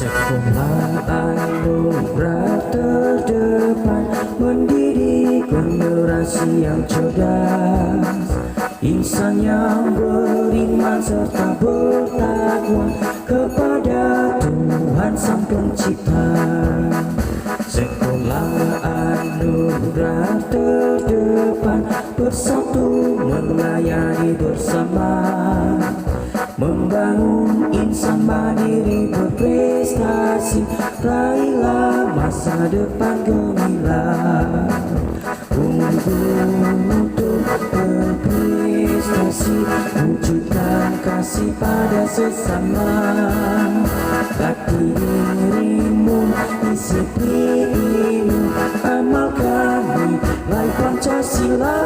Sekolah anugerah terdepan mendidik generasi yang cerdas, insan yang beriman serta bertakwa kepada Tuhan Sang Pencipta. Sekolah anugerah terdepan bersatu melayani bersama, membangun insan mandiri berprestasi, raihlah masa depan gemilang. Untuk berprestasi, wujudkan kasih pada sesama, latih dirimu, disiplin amalkan nilai Pancasila.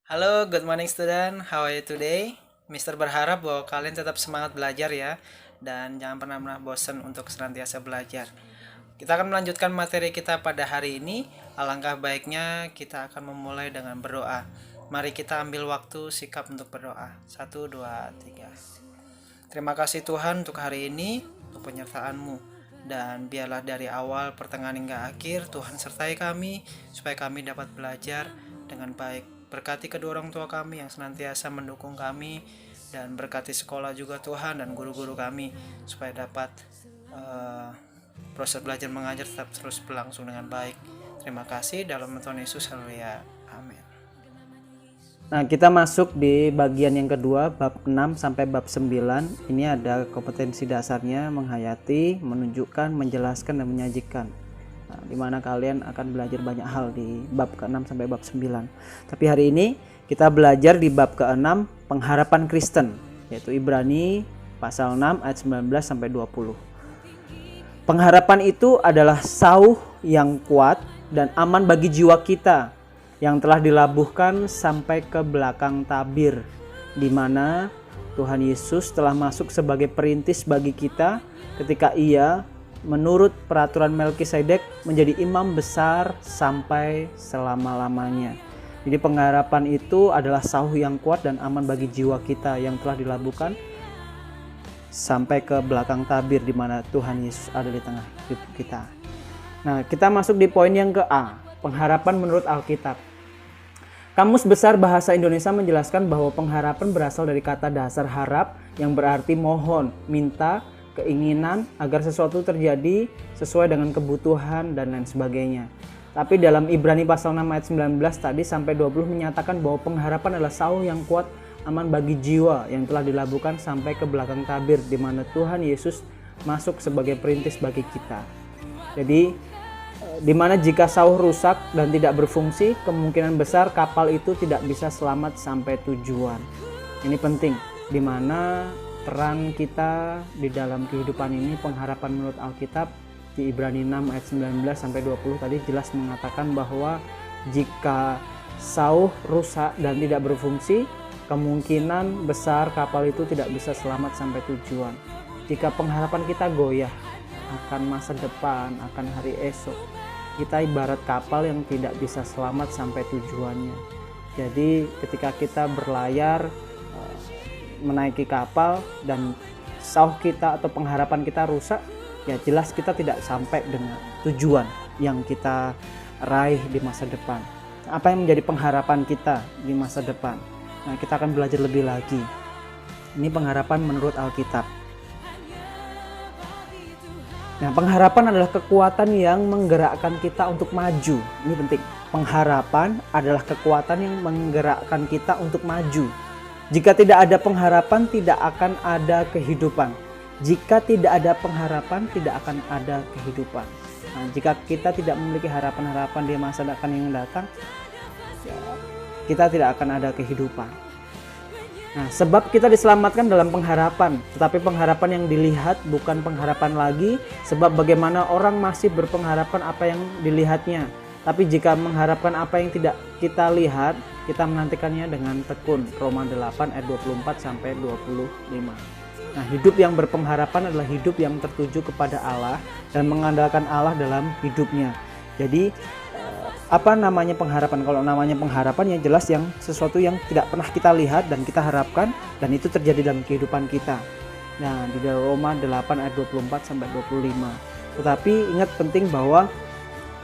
Halo, good morning student. How are you today? Mister berharap bahwa kalian tetap semangat belajar ya, dan jangan pernah bosan untuk senantiasa belajar. Kita akan melanjutkan materi kita pada hari ini. Alangkah baiknya kita akan memulai dengan berdoa. Mari kita ambil waktu sikap untuk berdoa. 1, 2, 3. Terima kasih Tuhan untuk hari ini, untuk penyertaan-Mu. Dan biarlah dari awal, pertengahan hingga akhir, Tuhan sertai kami, supaya kami dapat belajar dengan baik. Berkati kedua orang tua kami yang senantiasa mendukung kami, dan berkati sekolah juga Tuhan dan guru-guru kami, supaya dapat proses belajar mengajar tetap terus berlangsung dengan baik. Terima kasih dalam nama Tuhan Yesus, haleluya, amin. Nah, kita masuk di bagian yang kedua, bab 6 sampai bab 9. Ini ada kompetensi dasarnya, menghayati, menunjukkan, menjelaskan, dan menyajikan. Nah, di mana kalian akan belajar banyak hal di bab ke-6 sampai bab 9. Tapi hari ini kita belajar di bab ke-6, pengharapan Kristen, yaitu Ibrani pasal 6 ayat 19 sampai 20. Pengharapan itu adalah sauh yang kuat dan aman bagi jiwa kita yang telah dilabuhkan sampai ke belakang tabir, di mana Tuhan Yesus telah masuk sebagai perintis bagi kita ketika Ia menurut peraturan Melkisedek menjadi imam besar sampai selama-lamanya. Jadi pengharapan itu adalah sauh yang kuat dan aman bagi jiwa kita yang telah dilabuhkan sampai ke belakang tabir, di mana Tuhan Yesus ada di tengah hidup kita. Nah, kita masuk di poin yang ke A, pengharapan menurut Alkitab. Kamus Besar Bahasa Indonesia menjelaskan bahwa pengharapan berasal dari kata dasar harap yang berarti mohon, minta, keinginan agar sesuatu terjadi sesuai dengan kebutuhan dan lain sebagainya. Tapi dalam Ibrani pasal 6 ayat 19 tadi sampai 20 menyatakan bahwa pengharapan adalah sauh yang kuat aman bagi jiwa yang telah dilabuhkan sampai ke belakang tabir, di mana Tuhan Yesus masuk sebagai perintis bagi kita. Jadi di mana jika sauh rusak dan tidak berfungsi, kemungkinan besar kapal itu tidak bisa selamat sampai tujuan. Ini penting, di mana peran kita di dalam kehidupan ini, pengharapan menurut Alkitab di Ibrani 6 ayat 19 sampai 20 tadi jelas mengatakan bahwa jika sauh rusak dan tidak berfungsi, kemungkinan besar kapal itu tidak bisa selamat sampai tujuan. Jika pengharapan kita goyah akan masa depan, akan hari esok, kita ibarat kapal yang tidak bisa selamat sampai tujuannya. Jadi ketika kita berlayar menaiki kapal dan sauh kita atau pengharapan kita rusak, ya jelas kita tidak sampai dengan tujuan yang kita raih di masa depan. Apa yang menjadi pengharapan kita di masa depan? Nah, kita akan belajar lebih lagi. Ini pengharapan menurut Alkitab. Nah, pengharapan adalah kekuatan yang menggerakkan kita untuk maju. Ini penting. Pengharapan adalah kekuatan yang menggerakkan kita untuk maju. Jika tidak ada pengharapan, tidak akan ada kehidupan. Jika tidak ada pengharapan, tidak akan ada kehidupan. Nah, jika kita tidak memiliki harapan-harapan di masa depan yang datang, ya, kita tidak akan ada kehidupan. Nah, sebab kita diselamatkan dalam pengharapan, tetapi pengharapan yang dilihat bukan pengharapan lagi, sebab bagaimana orang masih berpengharapan apa yang dilihatnya. Tapi jika mengharapkan apa yang tidak kita lihat, kita menantikannya dengan tekun. Roma 8 ayat 24 sampai 25. Nah, hidup yang berpengharapan adalah hidup yang tertuju kepada Allah dan mengandalkan Allah dalam hidupnya. Jadi Apa namanya pengharapan? Kalau namanya pengharapan ya jelas yang sesuatu yang tidak pernah kita lihat dan kita harapkan, dan itu terjadi dalam kehidupan kita. Nah, di dalam Roma 8 ayat 24 sampai 25. Tetapi ingat penting bahwa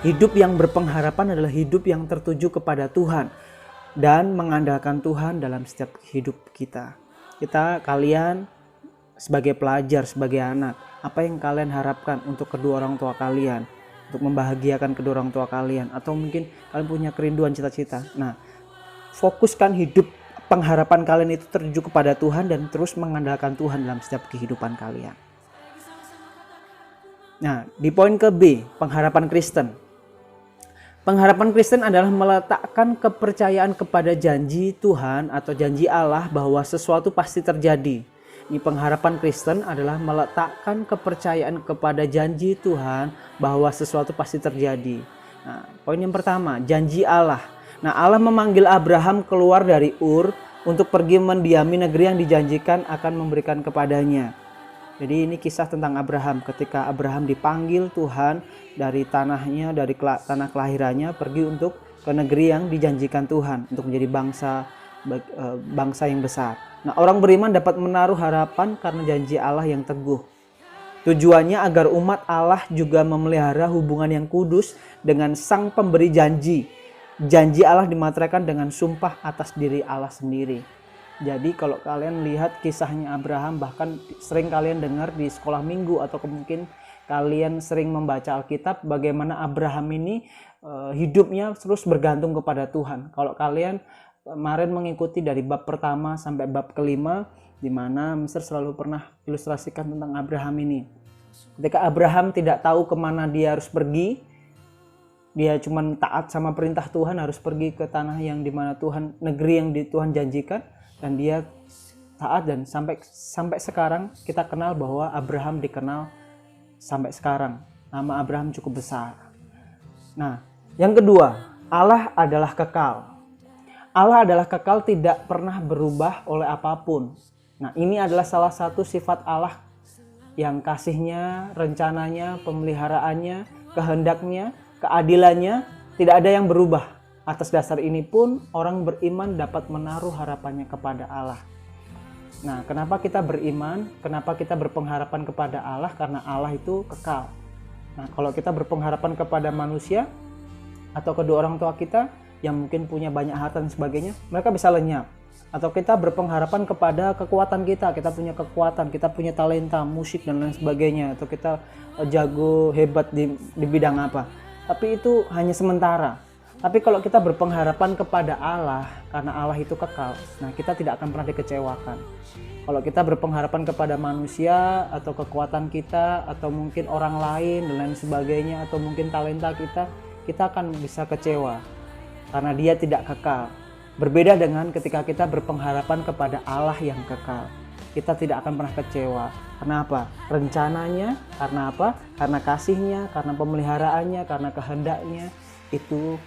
hidup yang berpengharapan adalah hidup yang tertuju kepada Tuhan dan mengandalkan Tuhan dalam setiap hidup kita. Kalian sebagai pelajar, sebagai anak, apa yang kalian harapkan untuk kedua orang tua kalian? Untuk membahagiakan kedua orang tua kalian, atau mungkin kalian punya kerinduan, cita-cita. Nah, fokuskan hidup pengharapan kalian itu tertuju kepada Tuhan dan terus mengandalkan Tuhan dalam setiap kehidupan kalian. Nah, di poin ke B, pengharapan Kristen. Pengharapan Kristen adalah meletakkan kepercayaan kepada janji Tuhan atau janji Allah bahwa sesuatu pasti terjadi. Ini pengharapan Kristen adalah meletakkan kepercayaan kepada janji Tuhan bahwa sesuatu pasti terjadi. Nah, poin yang pertama, janji Allah. Nah, Allah memanggil Abraham keluar dari Ur untuk pergi mendiami negeri yang dijanjikan akan memberikan kepadanya. Jadi ini kisah tentang Abraham ketika Abraham dipanggil Tuhan dari tanahnya, dari tanah kelahirannya, pergi untuk ke negeri yang dijanjikan Tuhan untuk menjadi bangsa yang besar. Nah, orang beriman dapat menaruh harapan karena janji Allah yang teguh. Tujuannya agar umat Allah juga memelihara hubungan yang kudus dengan Sang Pemberi janji. Janji Allah dimateraikan dengan sumpah atas diri Allah sendiri. Jadi kalau kalian lihat kisahnya Abraham, bahkan sering kalian dengar di sekolah minggu atau mungkin kalian sering membaca Alkitab bagaimana Abraham ini hidupnya terus bergantung kepada Tuhan. Kalau kalian kemarin mengikuti dari bab pertama sampai bab kelima, di mana Mister selalu pernah ilustrasikan tentang Abraham ini. Ketika Abraham tidak tahu kemana dia harus pergi, dia cuma taat sama perintah Tuhan, harus pergi ke tanah yang dimana negeri yang Tuhan janjikan, dan dia taat, dan sampai sekarang kita kenal bahwa Abraham dikenal sampai sekarang. Nama Abraham cukup besar. Nah, yang kedua, Allah adalah kekal. Allah adalah kekal, tidak pernah berubah oleh apapun. Nah, ini adalah salah satu sifat Allah yang kasihnya, rencananya, pemeliharaannya, kehendaknya, keadilannya tidak ada yang berubah. Atas dasar ini pun orang beriman dapat menaruh harapannya kepada Allah. Nah, kenapa kita beriman? Kenapa kita berpengharapan kepada Allah? Karena Allah itu kekal. Nah, kalau kita berpengharapan kepada manusia atau kedua orang tua kita yang mungkin punya banyak harta dan sebagainya, mereka bisa lenyap. Atau kita berpengharapan kepada kekuatan kita punya kekuatan, kita punya talenta, musik dan lain sebagainya, atau kita jago, hebat di bidang apa. Tapi itu hanya sementara. Tapi kalau kita berpengharapan kepada Allah, karena Allah itu kekal, nah kita tidak akan pernah dikecewakan. Kalau kita berpengharapan kepada manusia atau kekuatan kita, atau mungkin orang lain dan lain sebagainya, atau mungkin talenta kita akan bisa kecewa. Karena dia tidak kekal. Berbeda dengan ketika kita berpengharapan kepada Allah yang kekal. Kita tidak akan pernah kecewa. Kenapa? Rencananya, karena apa? Karena kasihnya, karena pemeliharaannya, karena kehendaknya. Itu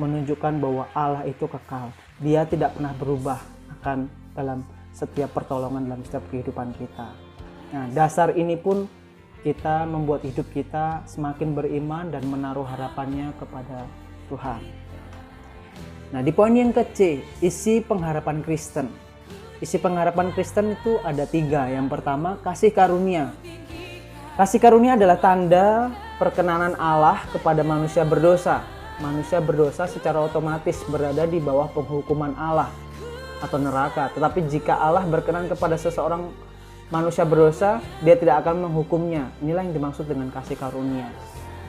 menunjukkan bahwa Allah itu kekal. Dia tidak pernah berubah akan dalam setiap pertolongan dalam setiap kehidupan kita. Nah, dasar ini pun kita membuat hidup kita semakin beriman dan menaruh harapannya kepada Tuhan. Nah, di poin yang ke-C, isi pengharapan Kristen. Isi pengharapan Kristen itu ada 3. Yang pertama, kasih karunia. Kasih karunia adalah tanda perkenanan Allah kepada manusia berdosa. Manusia berdosa secara otomatis berada di bawah penghukuman Allah atau neraka. Tetapi jika Allah berkenan kepada seseorang manusia berdosa, dia tidak akan menghukumnya. Inilah yang dimaksud dengan kasih karunia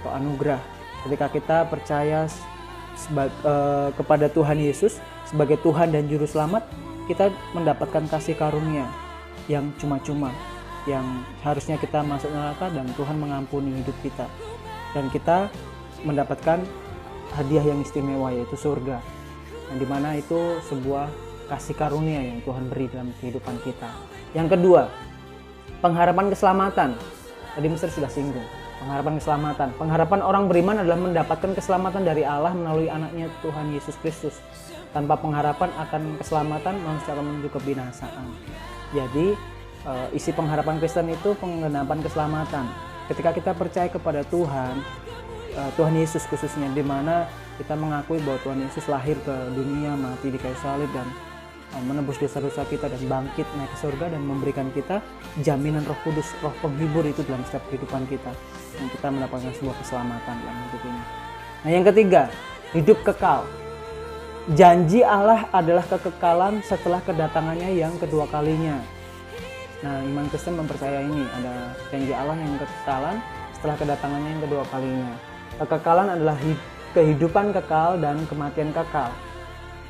atau anugerah. Ketika kita percaya kepada Tuhan Yesus sebagai Tuhan dan Juru Selamat, kita mendapatkan kasih karunia yang cuma-cuma, yang harusnya kita masuk neraka dan Tuhan mengampuni hidup kita, dan kita mendapatkan hadiah yang istimewa, yaitu surga, yang dimana itu sebuah kasih karunia yang Tuhan beri dalam kehidupan kita. Yang kedua, pengharapan keselamatan. Tadi Mister sudah singgung pengharapan keselamatan. Pengharapan orang beriman adalah mendapatkan keselamatan dari Allah melalui anaknya Tuhan Yesus Kristus. Tanpa pengharapan akan keselamatan, manusia akan menuju kebinasaan. Jadi isi pengharapan Kristen itu penggenapan keselamatan. Ketika kita percaya kepada Tuhan Yesus khususnya, di mana Kita mengakui bahwa Tuhan Yesus lahir ke dunia, mati di kayu salib dan menebus dosa-dosa kita dan bangkit naik ke surga dan memberikan kita jaminan Roh Kudus, Roh penghibur itu dalam setiap kehidupan kita. Dan kita mendapatkan sebuah keselamatan dalam hidup ini. Nah, yang ketiga, hidup kekal. Janji Allah adalah kekekalan setelah kedatangannya yang kedua kalinya. Nah, iman Kristen mempercayai ini, ada janji Allah yang kekekalan setelah kedatangannya yang kedua kalinya. Kekekalan adalah kehidupan kekal dan kematian kekal.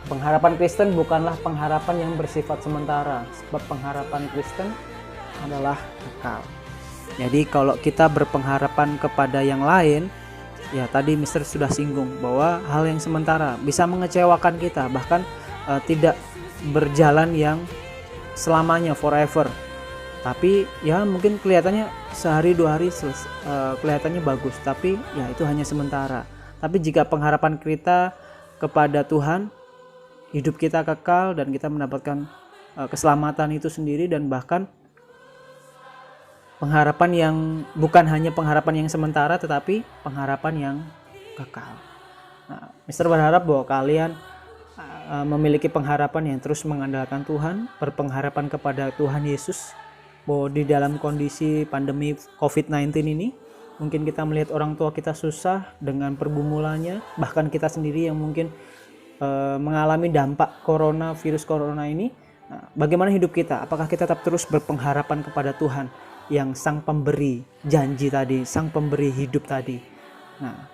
Pengharapan Kristen bukanlah pengharapan yang bersifat sementara, sebab pengharapan Kristen adalah kekal. Jadi kalau kita berpengharapan kepada yang lain, ya tadi Mister sudah singgung bahwa hal yang sementara bisa mengecewakan kita, bahkan tidak berjalan yang selamanya, forever. Tapi ya mungkin kelihatannya sehari dua hari kelihatannya bagus, tapi ya itu hanya sementara. Tapi jika pengharapan kita kepada Tuhan, hidup kita kekal dan kita mendapatkan keselamatan itu sendiri, dan bahkan pengharapan yang bukan hanya pengharapan yang sementara tetapi pengharapan yang kekal. Nah, Mister berharap bahwa kalian memiliki pengharapan yang terus mengandalkan Tuhan, berpengharapan kepada Tuhan Yesus, bahwa di dalam kondisi pandemi COVID-19 ini mungkin kita melihat orang tua kita susah dengan pergumulannya, bahkan kita sendiri yang mungkin mengalami dampak virus corona ini. Nah, bagaimana hidup kita? Apakah kita tetap terus berpengharapan kepada Tuhan yang sang pemberi janji tadi, sang pemberi hidup tadi? Nah,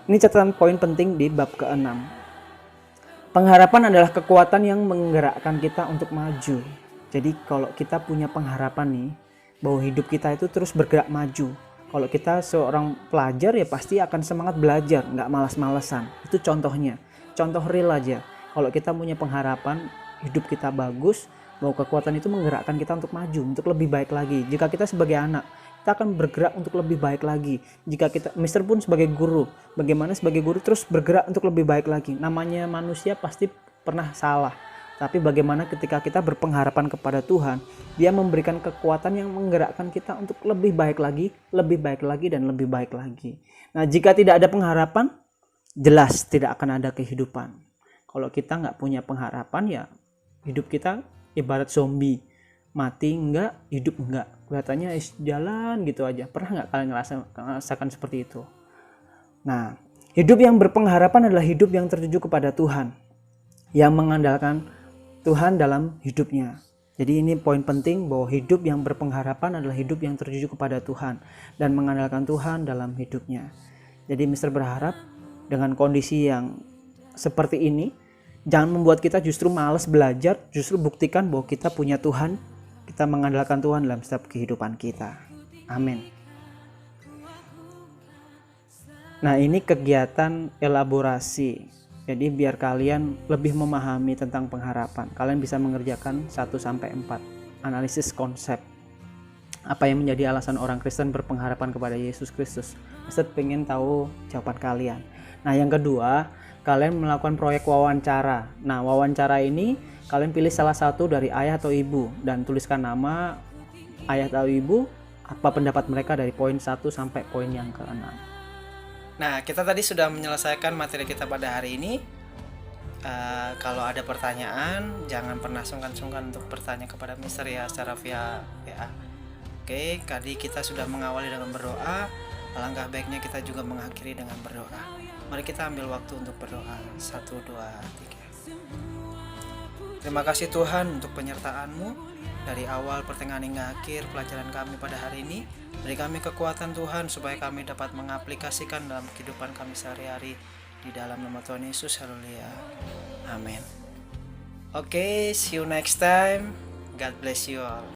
ini catatan poin penting di bab ke-6. Pengharapan adalah kekuatan yang menggerakkan kita untuk maju. Jadi kalau kita punya pengharapan nih, bahwa hidup kita itu terus bergerak maju. Kalau kita seorang pelajar ya pasti akan semangat belajar, nggak malas-malesan. Itu contohnya, contoh real aja. Kalau kita punya pengharapan, hidup kita bagus, bahwa kekuatan itu menggerakkan kita untuk maju, untuk lebih baik lagi. Jika kita sebagai anak, kita akan bergerak untuk lebih baik lagi. Jika kita, Mister pun sebagai guru, bagaimana sebagai guru terus bergerak untuk lebih baik lagi. Namanya manusia pasti pernah salah. Tapi bagaimana ketika kita berpengharapan kepada Tuhan, Dia memberikan kekuatan yang menggerakkan kita untuk lebih baik lagi, dan lebih baik lagi. Nah, jika tidak ada pengharapan, jelas tidak akan ada kehidupan. Kalau kita nggak punya pengharapan, ya hidup kita ibarat zombie, mati enggak, hidup enggak. Kelihatannya jalan gitu aja. Pernah nggak kalian ngerasakan seperti itu? Nah, hidup yang berpengharapan adalah hidup yang tertuju kepada Tuhan, yang mengandalkan Tuhan dalam hidupnya. Jadi ini poin penting, bahwa hidup yang berpengharapan adalah hidup yang tertuju kepada Tuhan dan mengandalkan Tuhan dalam hidupnya. Jadi Mister berharap dengan kondisi yang seperti ini, jangan membuat kita justru malas belajar, justru buktikan bahwa kita punya Tuhan, kita mengandalkan Tuhan dalam setiap kehidupan kita. Amin. Nah, ini kegiatan elaborasi. Jadi biar kalian lebih memahami tentang pengharapan, kalian bisa mengerjakan 1-4 analisis konsep. Apa yang menjadi alasan orang Kristen berpengharapan kepada Yesus Kristus? Mister pengen tahu jawaban kalian. Nah, yang kedua, kalian melakukan proyek wawancara. Nah, wawancara ini kalian pilih salah satu dari ayah atau ibu dan tuliskan nama ayah atau ibu, apa pendapat mereka dari poin 1 sampai poin yang ke-6. Nah, kita tadi sudah menyelesaikan materi kita pada hari ini. Kalau ada pertanyaan, jangan pernah sungkan-sungkan untuk bertanya kepada Mister ya, secara via WA. Oke, tadi kita sudah mengawali dengan berdoa. Alangkah baiknya kita juga mengakhiri dengan berdoa. Mari kita ambil waktu untuk berdoa. 1, 2, 3. Terima kasih Tuhan untuk penyertaan-Mu dari awal, pertengahan hingga akhir pelajaran kami pada hari ini. Beri kami kekuatan Tuhan supaya kami dapat mengaplikasikan dalam kehidupan kami sehari-hari. Di dalam nama Tuhan Yesus, haleluya. Amin. Oke, see you next time. God bless you all.